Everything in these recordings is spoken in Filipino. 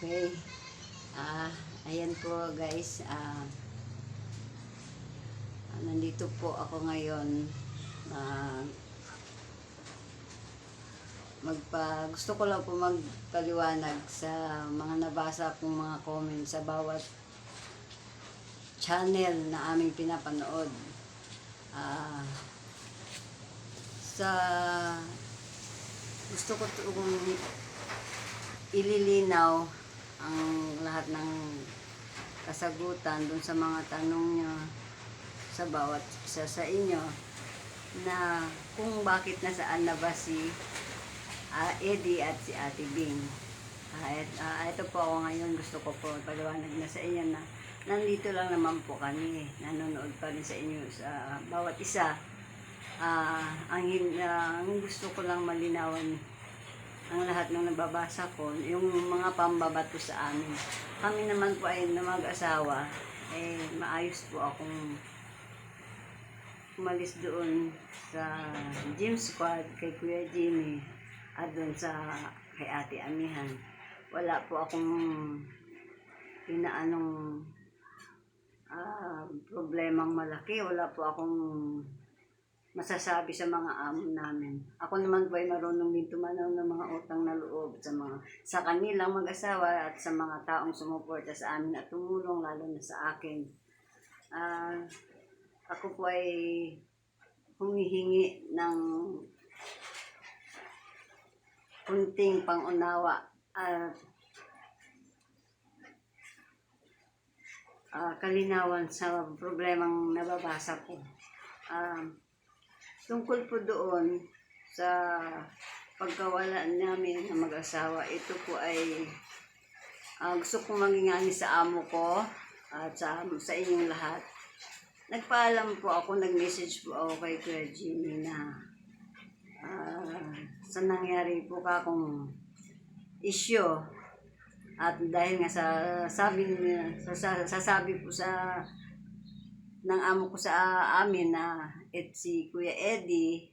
Okay. Ayan po guys. Nandito po ako ngayon. Ah, gusto ko lang po magpaliwanag sa mga nabasa kong mga comments sa bawat channel na aming pinapanood. Sa gusto ko kung ililinaw ang lahat ng kasagutan dun sa mga tanong nyo sa bawat isa sa inyo na kung bakit nasaan na ba si Eddie at si Ate Bing. Ito po ako ngayon, gusto ko po paliwanag na sa inyo na nandito lang naman po kami, nanonood pa rin sa inyo sa bawat isa. Ang gusto ko lang malinawan ang lahat ng nababasa ko, yung mga pambabato sa amin. Kami naman po ay na mag-asawa, maayos po akong umalis doon sa gym squad kay Kuya Jimmy at doon kay Ate Amihan. Wala po akong inaanong problemang malaki. Wala po akong masasabi sa mga amo namin. Ako naman po ay marunong din tumanaw ng mga utang na loob sa kanilang mag-asawa at sa mga taong sumuporta sa amin at tumulong lalo na sa akin. Ako po ay humihingi ng kunting pangunawa at kalinawan sa problemang nababasa ko. Tungkol po doon sa pagkawala namin ng mag-asawa, ito po ay gusto kong maging ani sa amo ko at sa inyong lahat. Nagpaalam po ako, nag-message po ako kay Kuya Jimmy na sa nangyari po kakong issue. At dahil nga sasabi po ng amo ko sa amin na si Kuya Eddie,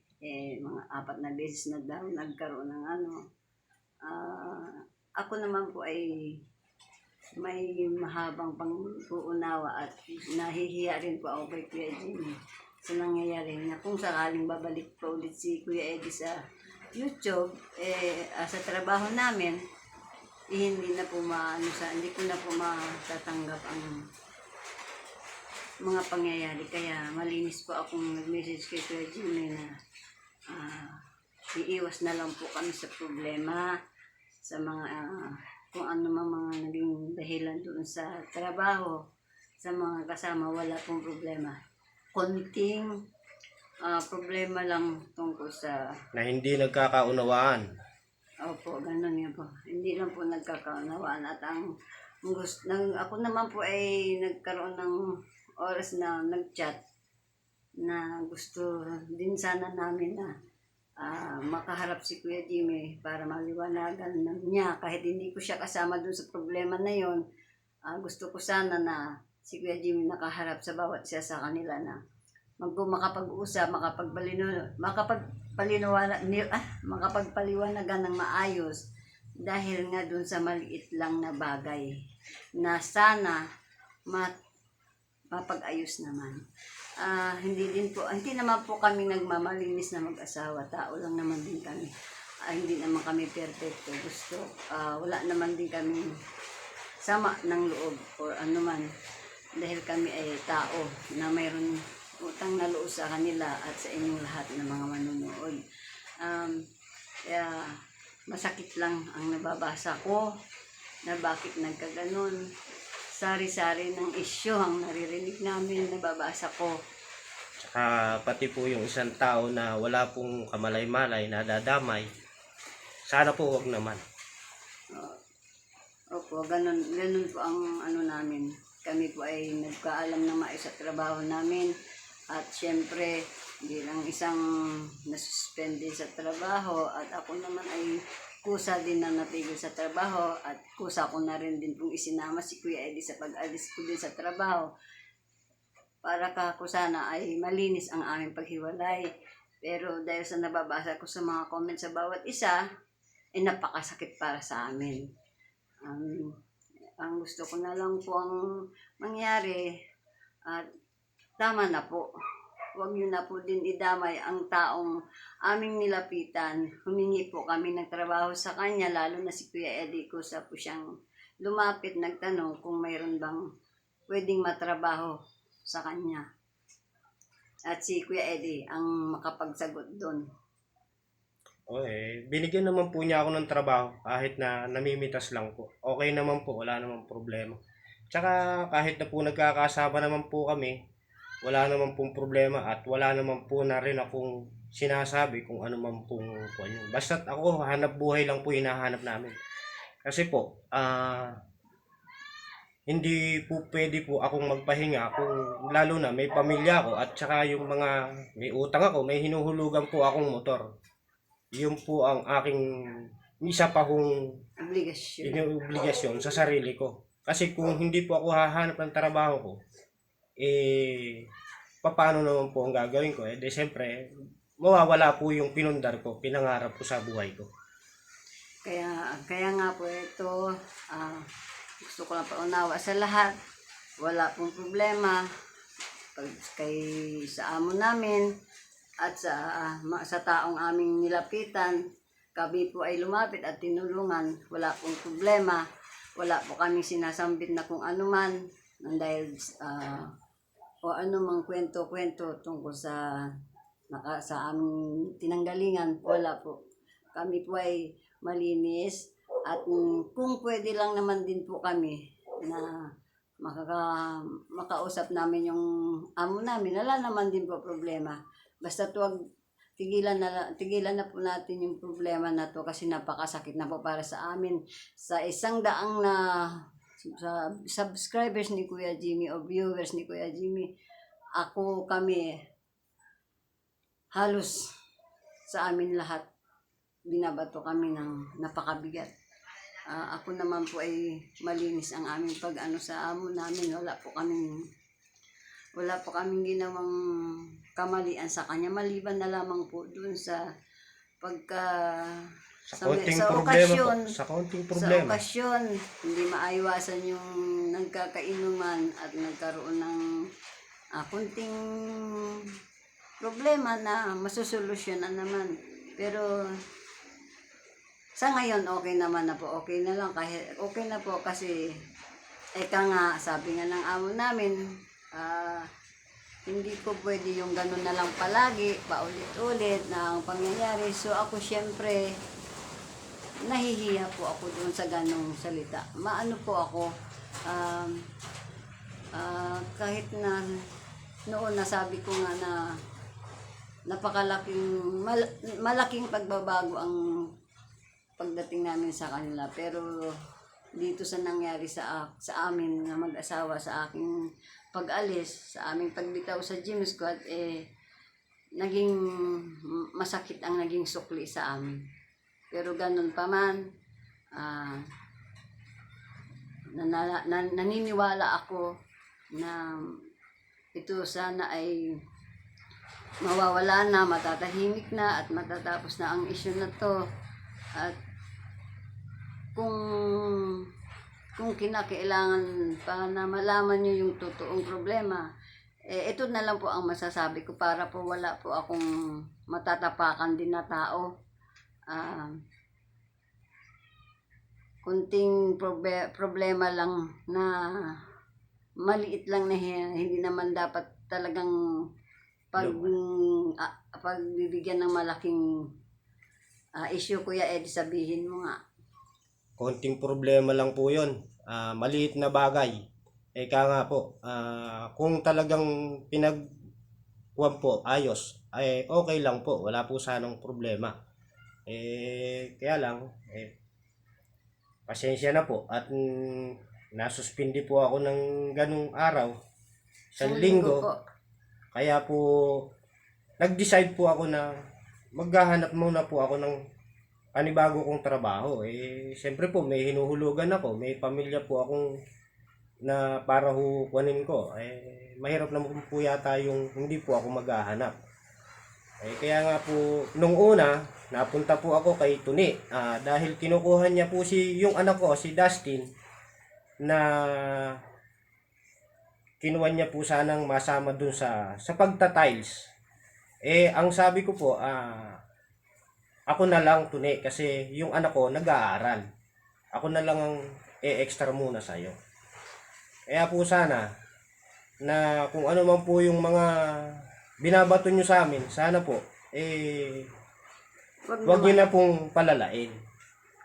mga 4 na beses na daw nagkaroon ng ako naman po ay may mahabang pang-uunawa at nahihiya rin po ako kay Kuya Jimmy sa nangyayari na kung sakaling babalik pa ulit si Kuya Eddie sa YouTube, sa trabaho namin, hindi ko na po matatanggap ang mga pangyayari. Kaya malinis po akong nag-message kay Kuya Jimmy na iiwas na lang po kami sa problema, sa mga kung ano mga naging dahilan doon sa trabaho, sa mga kasama, wala pong problema. Konting problema lang tungkol sa na hindi nagkakaunawaan. Opo, ganun nga po. Hindi lang po nagkakaunawaan at ako naman po ay nagkaroon ng oras na nag-chat na gusto din sana namin na makaharap si Kuya Jimmy para maliwanagan niya kahit hindi ko siya kasama dun sa problema na yon. Gusto ko sana na si Kuya Jimmy nakaharap sa bawat isa sa kanila na makapag-usap, makapagpaliwanagan ng maayos dahil nga dun sa maliit lang na bagay na sana mapag-ayos naman. Hindi naman po kami nagmamalinis na mag-asawa. Tao lang naman din kami. Hindi naman kami perfecto. Wala naman din kami sama ng loob or anuman. Dahil kami ay tao na mayroon utang na loob sa kanila at sa inyong lahat ng mga manunood. Kaya masakit lang ang nababasa ko na bakit nagkaganon. Sari-sari ng isyu ang naririnig namin, nababasa ko. Tsaka pati po yung isang tao na wala pong kamalay-malay na dadamay, sana po wag naman. Opo, ganun po ang namin. Kami po ay nagkaalam na maayos sa trabaho namin. At syempre, bilang isang nasuspende sa trabaho at ako naman ay kusa din na natigil sa trabaho at kusa ko na rin din pong isinama si Kuya Eddie sa pag-alis ko din sa trabaho para sana ay malinis ang aming paghiwalay. Pero dahil sa nababasa ko sa mga comments sa bawat isa, napakasakit para sa amin. Um, ang gusto ko na lang po ang mangyari at tama na po. Huwag niyo na po din idamay ang taong aming nilapitan. Humingi po kami ng trabaho sa kanya, lalo na si Kuya Eddie ko sa po siyang lumapit, nagtanong kung mayroon bang pwedeng matrabaho sa kanya. At si Kuya Eddie ang makapagsagot doon. Okay, binigyan naman po niya ako ng trabaho kahit na namimitas lang po. Okay naman po, wala namang problema. Tsaka kahit na po nagkakasama naman po kami, wala naman pong problema at wala naman po na rin akong sinasabi kung ano man pong kuwan yun. Basta't ako, hanap buhay lang po hinahanap namin. Kasi po, hindi po pwede po akong magpahinga kung lalo na may pamilya ako at tsaka yung mga may utang ako, may hinuhulugan po akong motor. Yun po ang aking isa pa kong Obligasyon. inobligasyon sa sarili ko. Kasi kung hindi po ako hahanap ng trabaho ko, paano naman po ang gagawin ko? De siyempre, mawawala po yung pinundar ko, pinangarap ko sa buhay ko. Kaya nga po ito, gusto ko lang paunawa sa lahat. Wala pong problema sa amo namin at sa taong aming nilapitan. Kami po ay lumapit at tinulungan. Wala pong problema. Wala po kami sinasambit na kung ano man dahil o ano mang kwento-kwento tungkol sa aming tinanggalingan. Wala po. Kami po ay malinis at kung pwede lang naman din po kami na makausap namin yung amo namin, wala naman din po problema. Basta tigilan na po natin yung problema na to kasi napakasakit na po para sa amin. Sa 100 na sa subscribers ni Kuya Jimmy o viewers ni Kuya Jimmy, kami halos sa amin lahat binabato kami ng napakabigat. Ako naman po ay malinis ang aming pag-ano sa amo namin. Wala po kaming ginawang kamalian sa kanya. Maliban na lamang po dun sa Sa konting sa problema okasyon, po. Sa konting sa problema. okasyon, hindi maiwasan yung nagkakainuman at nagkaroon ng kunting problema na masusolusyonan naman. Pero sa ngayon, okay naman na po. Okay na lang. Kahit okay na po kasi sabi nga ng amo namin, hindi ko pwede yung ganun na lang palagi, paulit-ulit na ang pangyayari. So ako syempre, nahihiya po ako doon sa ganung salita. Maano po ako, kahit na noon nasabi ko nga na malaking pagbabago ang pagdating namin sa kanila, pero dito sa nangyari sa amin na mag-asawa, sa aking pag-alis, sa aming pagbitaw sa gym squad, naging masakit ang naging sukli sa amin. Pero ganun pa man, naniniwala ako na ito sana ay mawawala na, matatahimik na at matatapos na ang issue na to. At kung kinakailangan pa na malaman nyo yung totoong problema, ito na lang po ang masasabi ko para po wala po akong matatapakan din na tao. Kunting problema lang na maliit lang na hindi naman dapat talagang pagbibigyan ng malaking issue. Kuya Eddie, sabihin mo nga. Konting problema lang po yun. Maliit na bagay. Eka nga po, kung talagang pinagkuhan po, ayos, ay okay lang po. Wala po sanang problema. Kaya lang, pasensya na po. At nasuspindi po ako ng ganung araw. Isang linggo. Po. Kaya po, nag-decide po ako na maghahanap muna po ako ng panibago kong trabaho. Siyempre po, may hinuhulugan ako, may pamilya po akong na para kunin ko. Mahirap naman po yata yung hindi po ako maghahanap. Kaya nga po, nung una, napunta po ako kay Tuni. Dahil kinukuha niya po yung anak ko, si Dustin, na kinuha niya po sanang masama dun sa pagta-tiles. Ang sabi ko po, ako na lang, Tuni, kasi yung anak ko nag-aaral. Ako na lang ang extra muna sa'yo. Kaya po sana, na kung ano man po yung mga binabato nyo sa amin, sana po, wag nyo na pong palalain.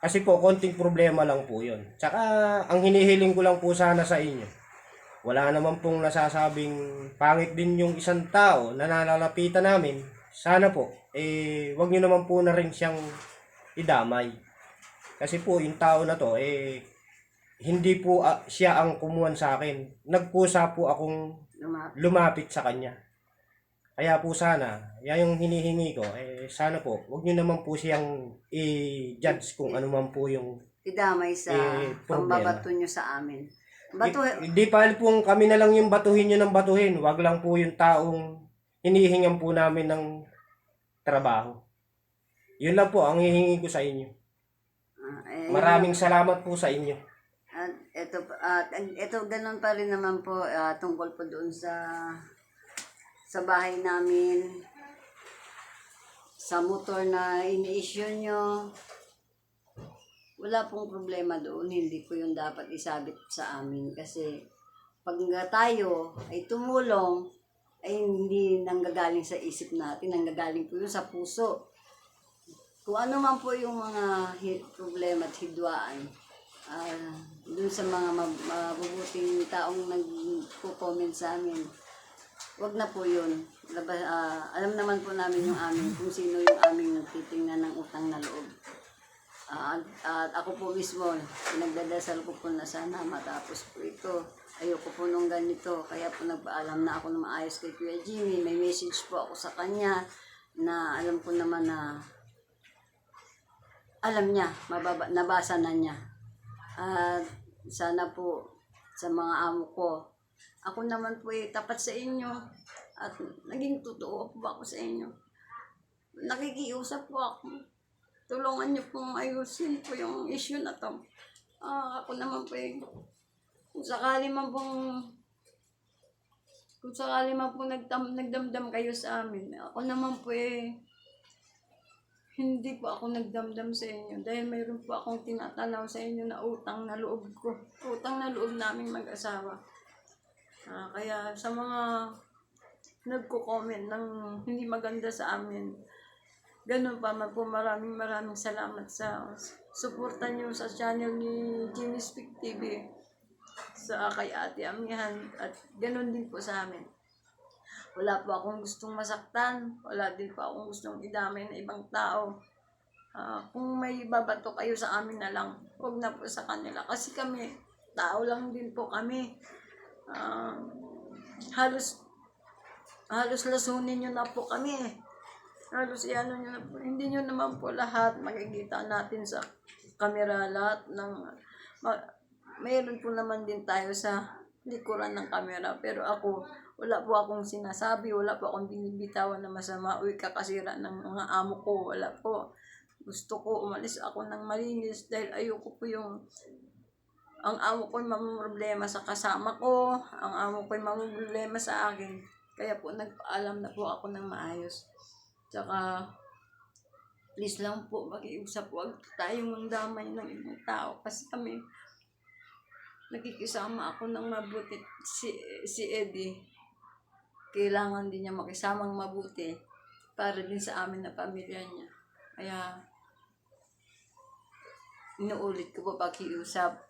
Kasi po, konting problema lang po yun. Tsaka, ang hinihiling ko lang po sana sa inyo, wala naman pong nasasabing pangit din yung isang tao na nalalapitan namin. Sana po, wag nyo naman po na rin siyang idamay. Kasi po, yung tao na to, hindi po siya ang kumuhan sa akin. Nagkusa po akong lumapit sa kanya. Kaya po sana, yan yung hinihingi ko, sana po, wag nyo naman po siyang i-judge kung ano man po yung idamay sa pambabato nyo sa amin. Hindi pa pong kami na lang yung batuhin nyo ng batuhin. Wag lang po yung taong hinihingan po namin ng trabaho. Yun lang po ang hihingi ko sa inyo. Maraming salamat po sa inyo. At ito ganun pa rin naman po tungkol po doon sa bahay namin, sa motor na ini-issue nyo. Wala pong problema doon, hindi ko yung dapat isabit sa amin kasi pag tayo ay tumulong, ay hindi nanggagaling sa isip natin, nanggagaling po yun sa puso. Kung ano man po yung mga problema at hidwaan, dun sa mga mabubuting taong nagpo-comment sa amin, wag na po yun. Alam naman po namin yung amin, kung sino yung aming nagtitingnan ng utang na loob. At ako po mismo, pinagdadasal ko po na sana matapos po ito. Ayoko po nung ganito, kaya po nagpaalam na ako ng maayos kay Kuya Jimmy. May message po ako sa kanya na alam ko naman na alam niya, nabasa na niya. At sana po sa mga amo ko, ako naman po tapat sa inyo at naging totoo po ako sa inyo. Nakikiusap po ako. Tulungan niyo pong ayusin po yung issue na to. Ako naman po kung sakali man pong nagdamdam kayo sa amin, ako naman po hindi po ako nagdamdam sa inyo dahil mayroon po akong tinatanaw sa inyo na utang na loob ko. Utang na loob naming mag-asawa. Kaya sa mga nagko-comment ng hindi maganda sa amin, ganun pa man po, maraming salamat sa suporta niyo sa channel ni Jimmy Speak TV, sa kay Ate Amihan, at ganun din po sa amin. Wala po akong gustong masaktan, wala din po akong gustong idamay na ibang tao. Kung may babato kayo sa amin na lang, huwag na po sa kanila. Kasi kami, tao lang din po kami. Halos lasunin nyo na po kami. Halos iano nyo na po. Hindi nyo naman po lahat makikita natin sa kamera. Lahat ng mayroon po naman din tayo sa likuran ng kamera. Pero ako, wala po akong sinasabi, wala po akong binibitawan na masama. Uy, kakasira ng mga amo ko. Wala po. Gusto ko umalis ako ng malinis dahil ayoko po yung ang amo ko'y mamumroblema sa kasama ko, ang amo ko'y mamumroblema sa akin. Kaya po nagpaalam na po ako ng maayos. Tsaka, please lang po, mag-iusap, huwag tayong mangdamay ng ibang tao. Kasi kami, nakikisama ako ng mabuti. Si Eddie, kailangan din niya makisamang mabuti para din sa amin na pamilya niya. Kaya, inuulit ko po pakiusap.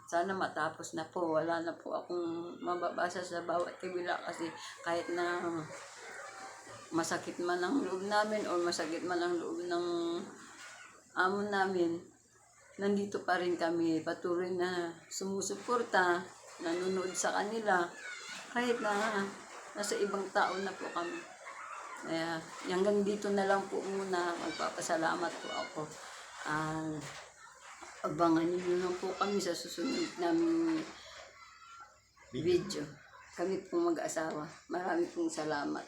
Sana matapos na po. Wala na po akong mababasa sa bawat kabila kasi kahit na masakit man ang loob namin o masakit man ang loob ng amo namin, nandito pa rin kami. Patuloy na sumusuporta, nanonood sa kanila kahit na nasa ibang tao na po kami. Kaya hanggang dito na lang po muna. Magpapasalamat po ako. Abangan niyo lang po kami sa susunod naming video. Kami pong mag-asawa. Maraming pong salamat.